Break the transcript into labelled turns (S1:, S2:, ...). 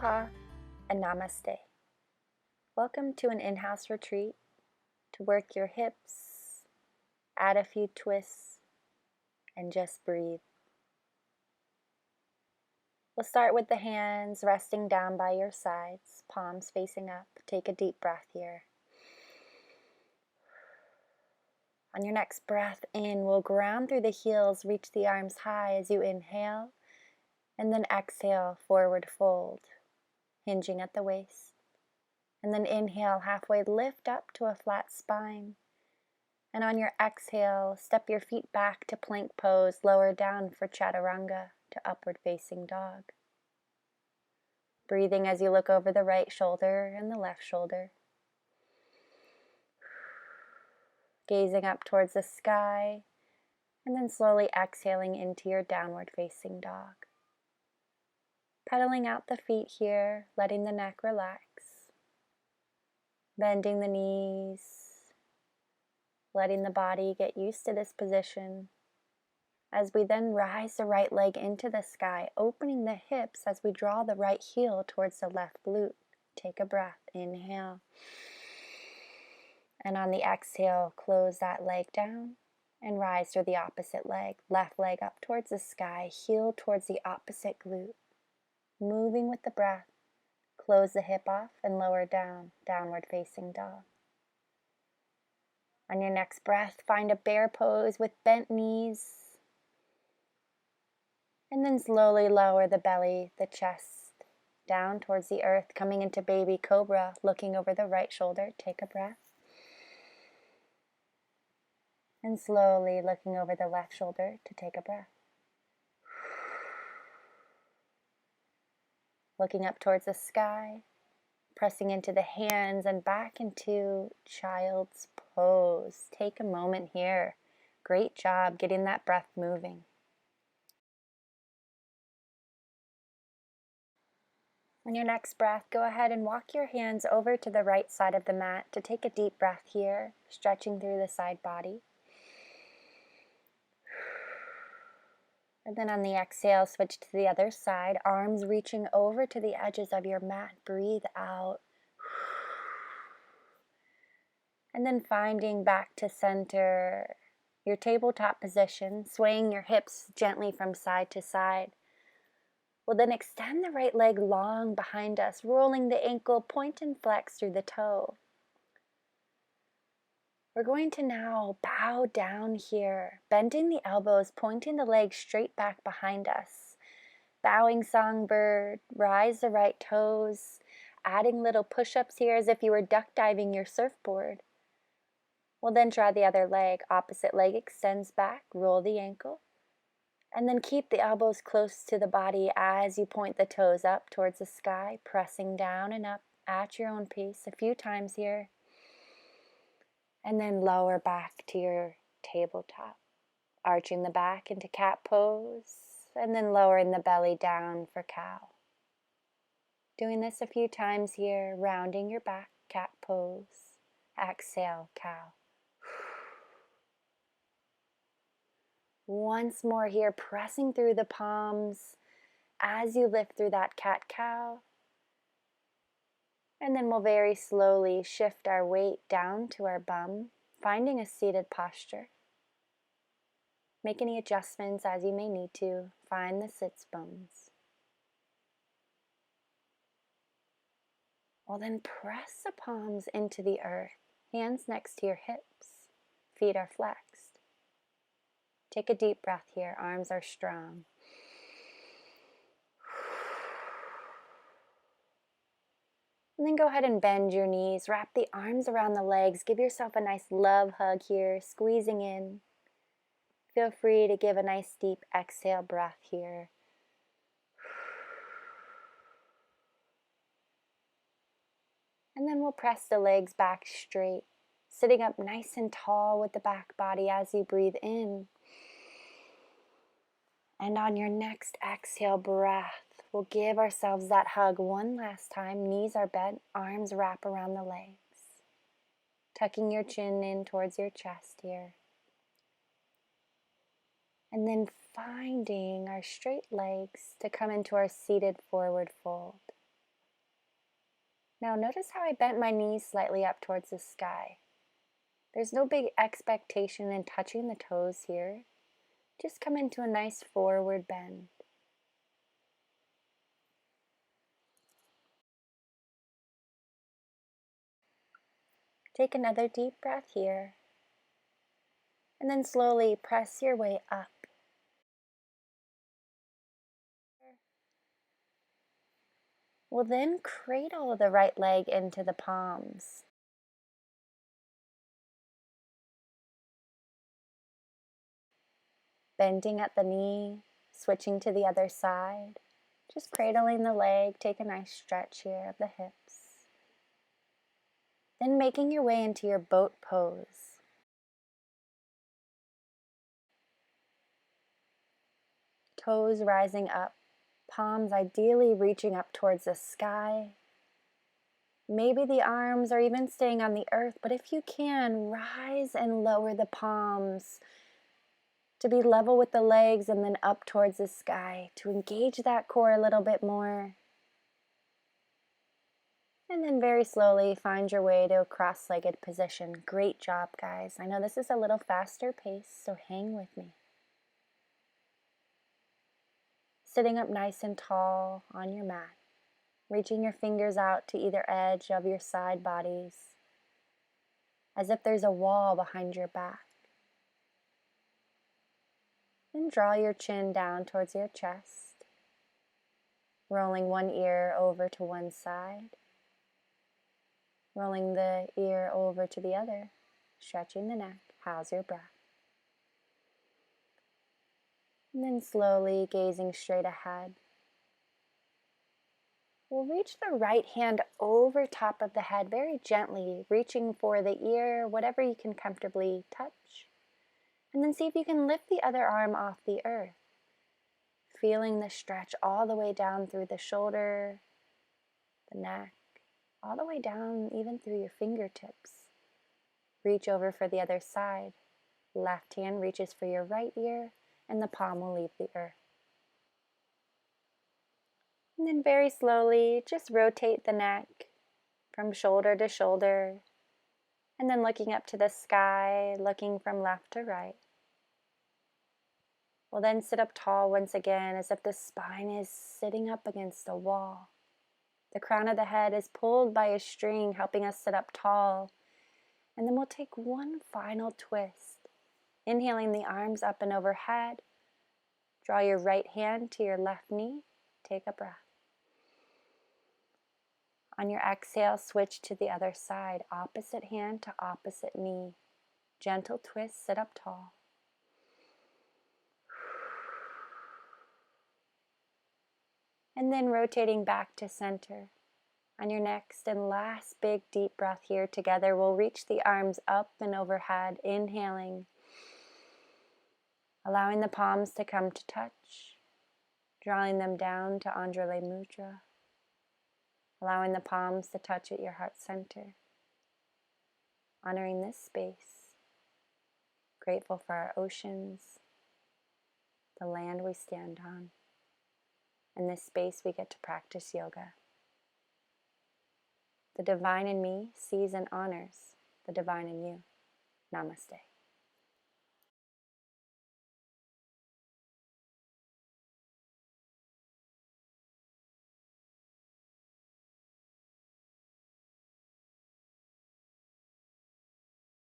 S1: Aloha and Namaste. Welcome to an in-house retreat to work your hips, add a few twists, and just breathe. We'll start with the hands resting down by your sides, palms facing up. Take a deep breath here. On your next breath in, we'll ground through the heels, reach the arms high as you inhale, and then exhale, forward fold, hinging at the waist. And then inhale, halfway lift up to a flat spine. And on your exhale, step your feet back to plank pose, lower down for chaturanga to upward facing dog. Breathing as you look over the right shoulder and the left shoulder. Gazing up towards the sky, and then slowly exhaling into your downward facing dog. Pedaling out the feet here, letting the neck relax. Bending the knees, letting the body get used to this position. As we then rise the right leg into the sky, opening the hips as we draw the right heel towards the left glute. Take a breath, inhale. And on the exhale, close that leg down and rise to the opposite leg. Left leg up towards the sky, heel towards the opposite glute. Moving with the breath. Close the hip off and lower down, downward facing dog. On your next breath, find a bear pose with bent knees. And then slowly lower the belly, the chest, down towards the earth, coming into baby cobra, looking over the right shoulder. Take a breath. And slowly looking over the left shoulder to take a breath. Looking up towards the sky, pressing into the hands and back into child's pose. Take a moment here. Great job getting that breath moving. On your next breath, go ahead and walk your hands over to the right side of the mat to take a deep breath here, stretching through the side body. And then on the exhale, switch to the other side, arms reaching over to the edges of your mat. Breathe out. And then finding back to center, your tabletop position, swaying your hips gently from side to side. We'll then extend the right leg long behind us, rolling the ankle, point and flex through the toe. We're going to now bow down here, bending the elbows, pointing the legs straight back behind us. Bowing songbird, rise the right toes, adding little push-ups here as if you were duck diving your surfboard. We'll then try the other leg. Opposite leg extends back, roll the ankle, and then keep the elbows close to the body as you point the toes up towards the sky, pressing down and up at your own pace a few times here. And then lower back to your tabletop, arching the back into cat pose, and then lowering the belly down for cow. Doing this a few times here, rounding your back, cat pose. Exhale, cow. Once more here, pressing through the palms as you lift through that cat-cow. And then we'll very slowly shift our weight down to our bum, finding a seated posture. Make any adjustments as you may need to. Find the sits bones. We'll then press the palms into the earth, hands next to your hips, feet are flexed. Take a deep breath here, arms are strong. And then go ahead and bend your knees, wrap the arms around the legs, give yourself a nice love hug here, squeezing in. Feel free to give a nice deep exhale breath here. And then we'll press the legs back straight, sitting up nice and tall with the back body as you breathe in. And on your next exhale breath, we'll give ourselves that hug one last time. Knees are bent, arms wrap around the legs. Tucking your chin in towards your chest here. And then finding our straight legs to come into our seated forward fold. Now notice how I bent my knees slightly up towards the sky. There's no big expectation in touching the toes here. Just come into a nice forward bend. Take another deep breath here. And then slowly press your way up. We'll then cradle the right leg into the palms. Bending at the knee, switching to the other side. Just cradling the leg, take a nice stretch here of the hips. Then making your way into your boat pose. Toes rising up, palms ideally reaching up towards the sky. Maybe the arms are even staying on the earth, but if you can, rise and lower the palms to be level with the legs and then up towards the sky to engage that core a little bit more. And then very slowly find your way to a cross-legged position. Great job, guys. I know this is a little faster pace, so hang with me. Sitting up nice and tall on your mat, reaching your fingers out to either edge of your side bodies, as if there's a wall behind your back. Then draw your chin down towards your chest, rolling one ear over to one side, rolling the ear over to the other, stretching the neck. How's your breath? And then slowly gazing straight ahead. We'll reach the right hand over top of the head very gently, reaching for the ear, whatever you can comfortably touch. And then see if you can lift the other arm off the earth. Feeling the stretch all the way down through the shoulder, the neck, all the way down even through your fingertips. Reach over for the other side. Left hand reaches for your right ear, and the palm will leave the earth. And then very slowly, just rotate the neck from shoulder to shoulder, and then looking up to the sky, looking from left to right. We'll then sit up tall once again as if the spine is sitting up against a wall. The crown of the head is pulled by a string, helping us sit up tall. And then we'll take one final twist. Inhaling the arms up and overhead. Draw your right hand to your left knee. Take a breath. On your exhale, switch to the other side. Opposite hand to opposite knee. Gentle twist, sit up tall. And then rotating back to center. On your next and last big deep breath here together, we'll reach the arms up and overhead, inhaling, allowing the palms to come to touch, drawing them down to Anjali Mudra, allowing the palms to touch at your heart center, honoring this space, grateful for our oceans, the land we stand on, and this space we get to practice yoga. The divine in me sees and honors the divine in you. Namaste.